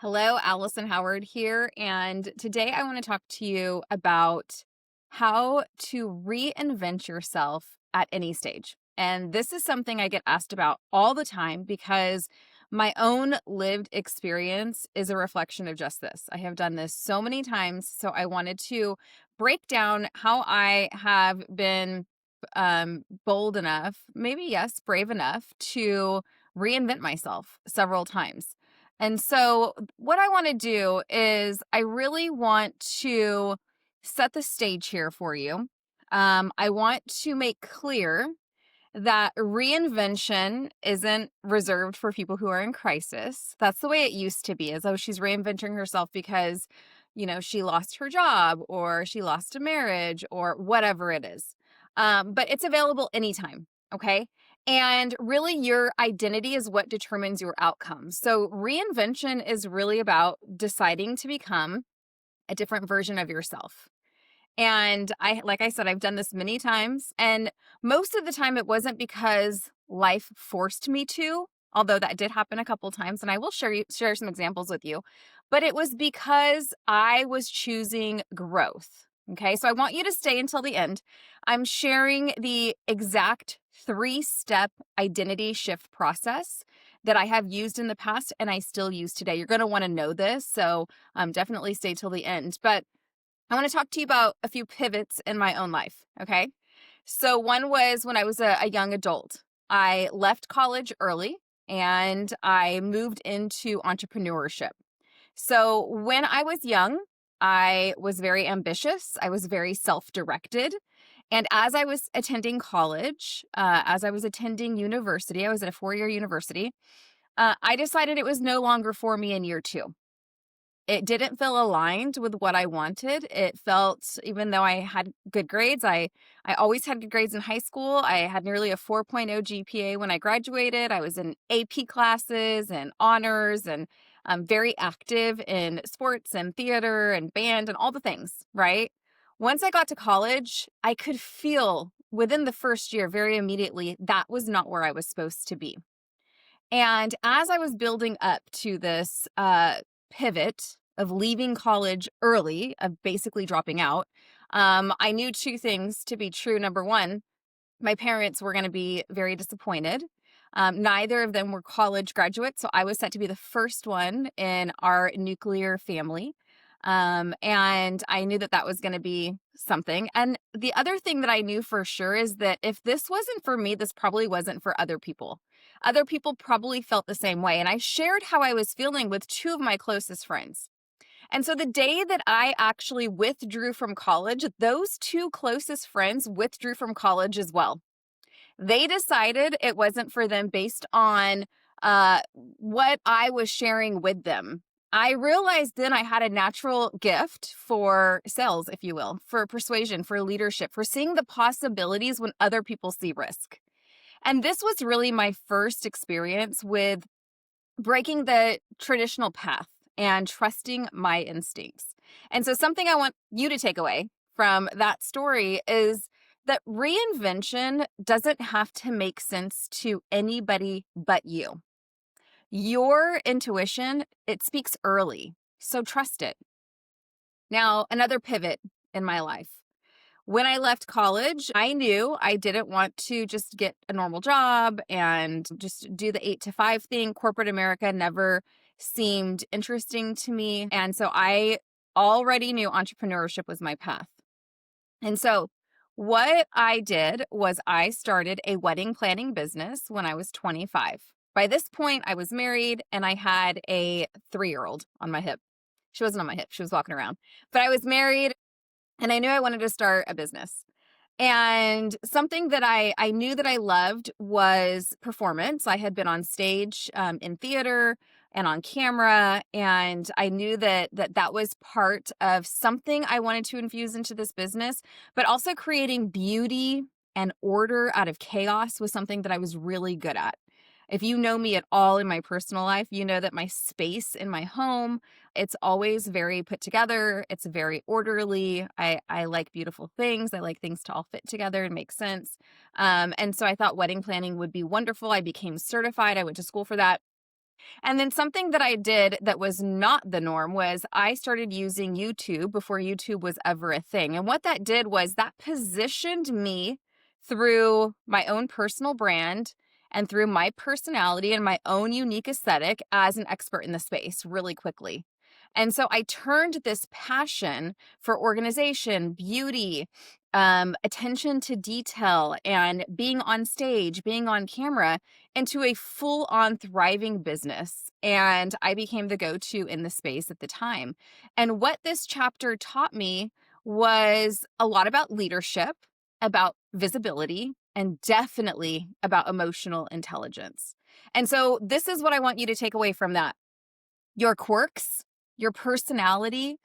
Hello, Allison Howard here, and today I want to talk to you about how to reinvent yourself at any stage. And this is something I get asked about all the time because my own lived experience is a reflection of just this. I have done this so many times, so I wanted to break down how I have been bold enough, maybe yes, brave enough to reinvent myself several times. And so, what I want to do is, I really want to set the stage here for you. I want to make clear that reinvention isn't reserved for people who are in crisis. That's the way it used to be, as though she's reinventing herself because, she lost her job or she lost a marriage or whatever it is. But it's available anytime. Okay. And really, your identity is what determines your outcome. So, reinvention is really about deciding to become a different version of yourself. And like I said, I've done this many times. And most of the time, it wasn't because life forced me to, although that did happen a couple times. And I will share some examples with you. But it was because I was choosing growth. Okay. So I want you to stay until the end. I'm sharing the exact 3-step identity shift process that I have used in the past and I still use today. You're going to want to know this. So definitely stay till the end. But I want to talk to you about a few pivots in my own life. Okay. So, one was when I was a young adult. I left college early and I moved into entrepreneurship. So, when I was young, I was very ambitious, I was very self directed. And as I was attending college, as I was attending university, I was at a 4-year university, I decided it was no longer for me in year 2. It didn't feel aligned with what I wanted. It felt, even though I had good grades, I always had good grades in high school. I had nearly a 4.0 GPA when I graduated. I was in AP classes and honors and very active in sports and theater and band and all the things, right? Once I got to college, I could feel within the first year very immediately that was not where I was supposed to be. And as I was building up to this pivot of leaving college early, of basically dropping out, I knew two things to be true. Number one, my parents were going to be very disappointed. Neither of them were college graduates, so I was set to be the first one in our nuclear family. And I knew that that was going to be something. And the other thing that I knew for sure is that if this wasn't for me, this probably wasn't for other people. Other people probably felt the same way. And I shared how I was feeling with two of my closest friends. And so the day that I actually withdrew from college, those two closest friends withdrew from college as well. They decided it wasn't for them based on what I was sharing with them. I realized then I had a natural gift for sales, if you will, for persuasion, for leadership, for seeing the possibilities when other people see risk. And this was really my first experience with breaking the traditional path and trusting my instincts. And so, something I want you to take away from that story is that reinvention doesn't have to make sense to anybody but you. Your intuition, it speaks early, so trust it. Now, another pivot in my life. When I left college, I knew I didn't want to just get a normal job and just do the 8 to 5 thing. Corporate America never seemed interesting to me. And so I already knew entrepreneurship was my path. And so what I did was I started a wedding planning business when I was 25. By this point, I was married and I had a 3-year-old on my hip. She wasn't on my hip, she was walking around. But I was married and I knew I wanted to start a business. And something that I knew that I loved was performance. I had been on stage in theater and on camera, and I knew that was part of something I wanted to infuse into this business, but also creating beauty and order out of chaos was something that I was really good at. If you know me at all in my personal life, you know that my space in my home, it's always very put together. It's very orderly. I like beautiful things. I like things to all fit together and make sense. And so I thought wedding planning would be wonderful. I became certified. I went to school for that. And then something that I did that was not the norm was I started using YouTube before YouTube was ever a thing. And what that did was that positioned me through my own personal brand and through my personality and my own unique aesthetic as an expert in the space really quickly. And so I turned this passion for organization, beauty, attention to detail, and being on stage, being on camera into a full on thriving business. And I became the go to in the space at the time. And what this chapter taught me was a lot about leadership, about visibility, and definitely about emotional intelligence. And so, this is what I want you to take away from that: your quirks, your personality,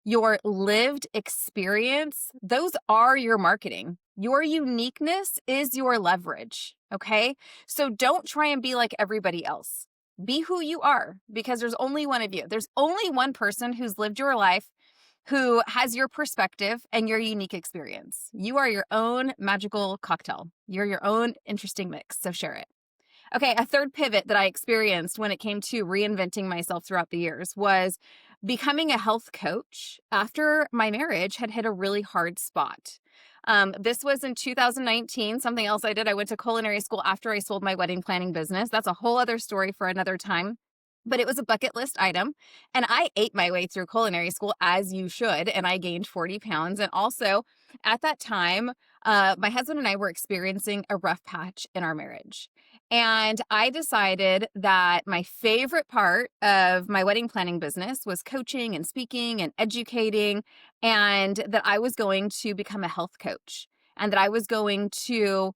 your lived experience, those are your marketing. Your uniqueness is your leverage, okay? So don't try and be like everybody else. Be who you are, because there's only one of you. There's only one person who's lived your life, who has your perspective and your unique experience. You are your own magical cocktail. You're your own interesting mix, so share it. Okay, a third pivot that I experienced when it came to reinventing myself throughout the years was becoming a health coach after my marriage had hit a really hard spot. This was in 2019. Something else I did, I went to culinary school after I sold my wedding planning business. That's a whole other story for another time. But it was a bucket list item. And I ate my way through culinary school, as you should. And I gained 40 pounds. And also at that time, my husband and I were experiencing a rough patch in our marriage. And I decided that my favorite part of my wedding planning business was coaching and speaking and educating, and that I was going to become a health coach, and that I was going to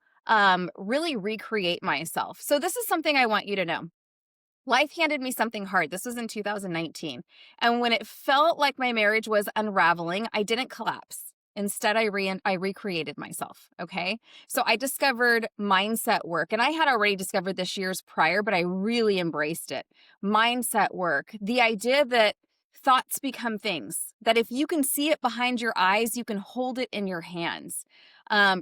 really recreate myself. So this is something I want you to know. Life handed me something hard. This was in 2019. And when it felt like my marriage was unraveling, I didn't collapse. Instead, I recreated myself. Okay. So I discovered mindset work, and I had already discovered this years prior, but I really embraced it. Mindset work, the idea that thoughts become things, that if you can see it behind your eyes, you can hold it in your hands.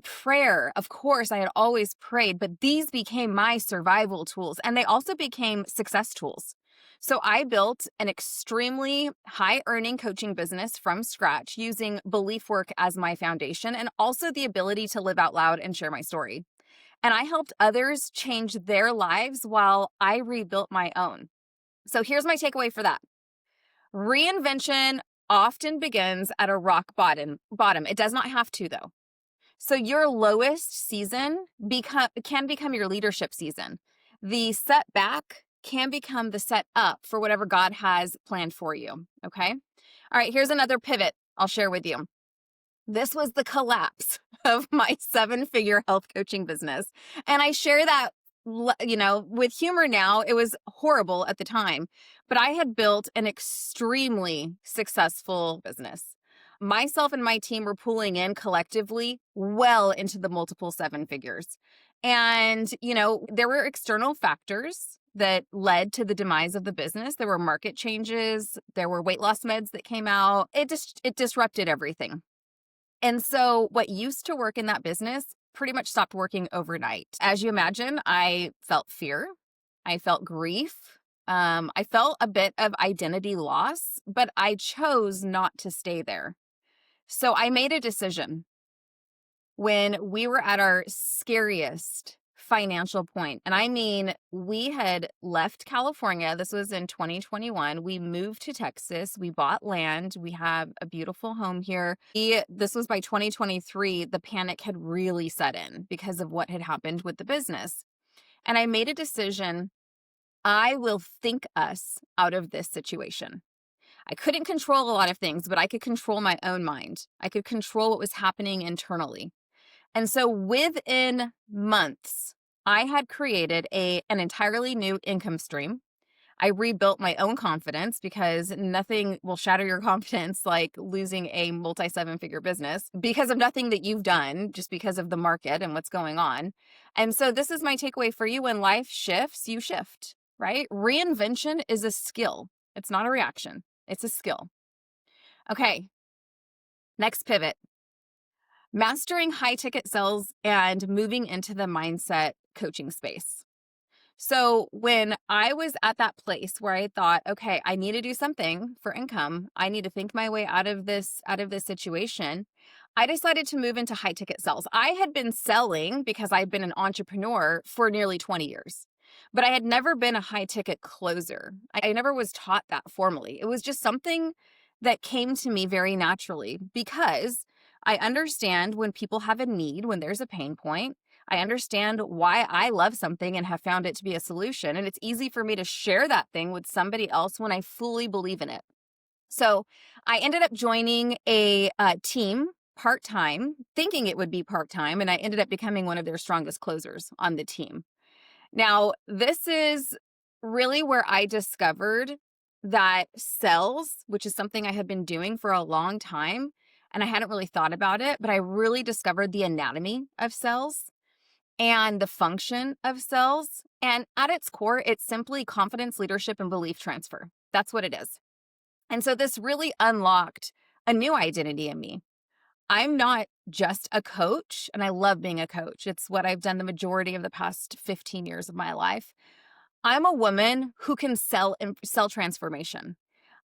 Prayer, of course, I had always prayed, but these became my survival tools, and they also became success tools. So I built an extremely high earning coaching business from scratch using belief work as my foundation, and also the ability to live out loud and share my story. And I helped others change their lives while I rebuilt my own. So here's my takeaway for that. Reinvention often begins at a rock bottom. It does not have to, though. So your lowest season can become your leadership season. The setback can become the set up for whatever God has planned for you. Okay. All right. Here's another pivot I'll share with you. This was the collapse of my 7-figure health coaching business. And I share that, with humor now. It was horrible at the time, but I had built an extremely successful business. Myself and my team were pulling in collectively well into the multiple 7 figures. And, there were external factors that led to the demise of the business. There were market changes. There were weight loss meds that came out. It disrupted everything. And so what used to work in that business pretty much stopped working overnight. As you imagine, I felt fear. I felt grief. I felt a bit of identity loss, but I chose not to stay there. So I made a decision when we were at our scariest financial point. And I mean, we had left California. This was in 2021. We moved to Texas. We bought land. We have a beautiful home here. This was by 2023. The panic had really set in because of what had happened with the business. And I made a decision. I will think us out of this situation. I couldn't control a lot of things, but I could control my own mind. I could control what was happening internally. And so within months, I had created an entirely new income stream. I rebuilt my own confidence, because nothing will shatter your confidence like losing a multi 7-figure business because of nothing that you've done, just because of the market and what's going on. And so this is my takeaway for you. When life shifts, you shift, right? Reinvention is a skill. It's not a reaction. It's a skill. Okay. Next pivot. Mastering high ticket sales and moving into the mindset coaching space. So when I was at that place where I thought, okay, I need to do something for income. I need to think my way out of this situation. I decided to move into high ticket sales. I had been selling because I'd been an entrepreneur for nearly 20 years. But I had never been a high ticket closer. I never was taught that formally. It was just something that came to me very naturally because I understand when people have a need, when there's a pain point. I understand why I love something and have found it to be a solution. And it's easy for me to share that thing with somebody else when I fully believe in it. So I ended up joining a team part time, thinking it would be part time. And I ended up becoming one of their strongest closers on the team. Now, this is really where I discovered that sales, which is something I had been doing for a long time, and I hadn't really thought about it, but I really discovered the anatomy of sales and the function of sales. And at its core, it's simply confidence, leadership, and belief transfer. That's what it is. And so this really unlocked a new identity in me. I'm not just a coach, and I love being a coach. It's what I've done the majority of the past 15 years of my life. I'm a woman who can sell transformation.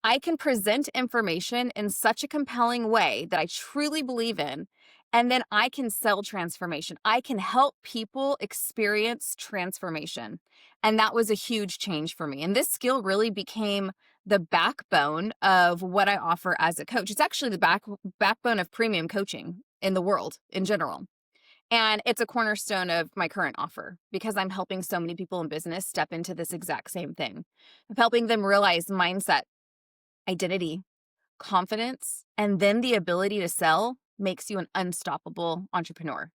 I can present information in such a compelling way that I truly believe in, and then I can sell transformation. I can help people experience transformation. And that was a huge change for me. And this skill really became the backbone of what I offer as a coach. It's actually the backbone of premium coaching in the world in general. And it's a cornerstone of my current offer because I'm helping so many people in business step into this exact same thing. I'm helping them realize mindset, identity, confidence, and then the ability to sell makes you an unstoppable entrepreneur.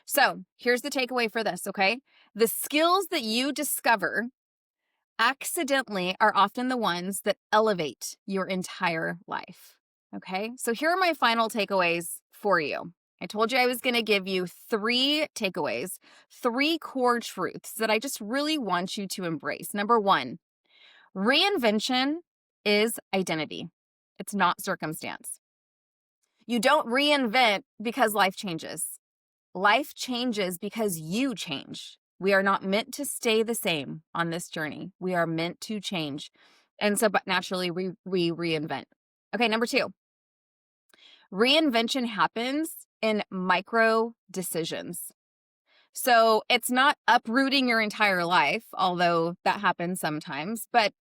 So here's the takeaway for this, okay? The skills that you discover accidentally are often the ones that elevate your entire life, okay? So here are my final takeaways for you. I told you I was going to give you 3 takeaways, 3 core truths that I just really want you to embrace. Number 1, reinvention is identity. It's not circumstance. You don't reinvent because life changes. Life changes because you change. We are not meant to stay the same on this journey. We are meant to change. And so, but naturally, we reinvent. Okay, number 2, reinvention happens in micro decisions. So it's not uprooting your entire life, although that happens sometimes, but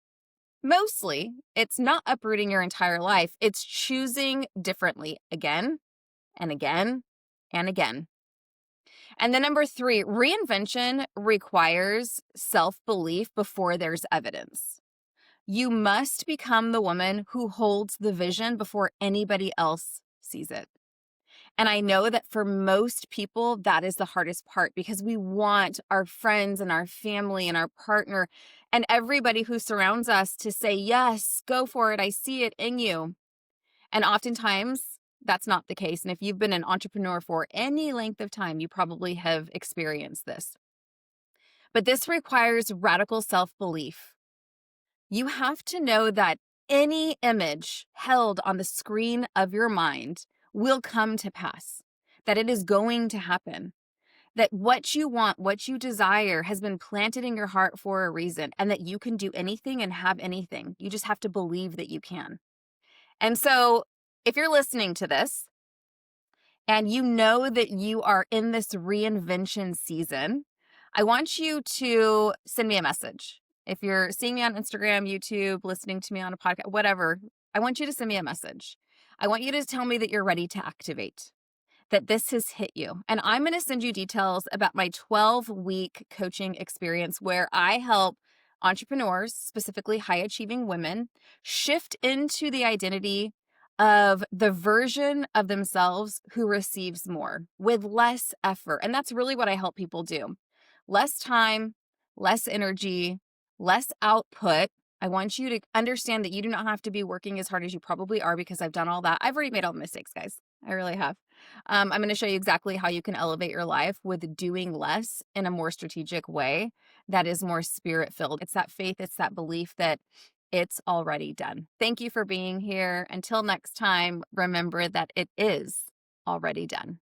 mostly, it's not uprooting your entire life. It's choosing differently again and again and again. And then number 3, reinvention requires self-belief before there's evidence. You must become the woman who holds the vision before anybody else sees it. And I know that for most people, that is the hardest part because we want our friends and our family and our partner and everybody who surrounds us to say, yes, go for it. I see it in you. And oftentimes that's not the case. And if you've been an entrepreneur for any length of time, you probably have experienced this. But this requires radical self-belief. You have to know that any image held on the screen of your mind will come to pass, that it is going to happen, that what you want, what you desire has been planted in your heart for a reason, and that you can do anything and have anything. You just have to believe that you can. And so if you're listening to this and you know that you are in this reinvention season, I want you to send me a message. If you're seeing me on Instagram, YouTube, listening to me on a podcast, whatever, I want you to send me a message. I want you to tell me that you're ready to activate, that this has hit you. And I'm going to send you details about my 12-week coaching experience where I help entrepreneurs, specifically high-achieving women, shift into the identity of the version of themselves who receives more with less effort. And that's really what I help people do. Less time, less energy, less output. I want you to understand that you do not have to be working as hard as you probably are because I've done all that. I've already made all the mistakes, guys. I really have. I'm going to show you exactly how you can elevate your life with doing less in a more strategic way that is more spirit-filled. It's that faith, it's that belief that it's already done. Thank you for being here. Until next time, remember that it is already done.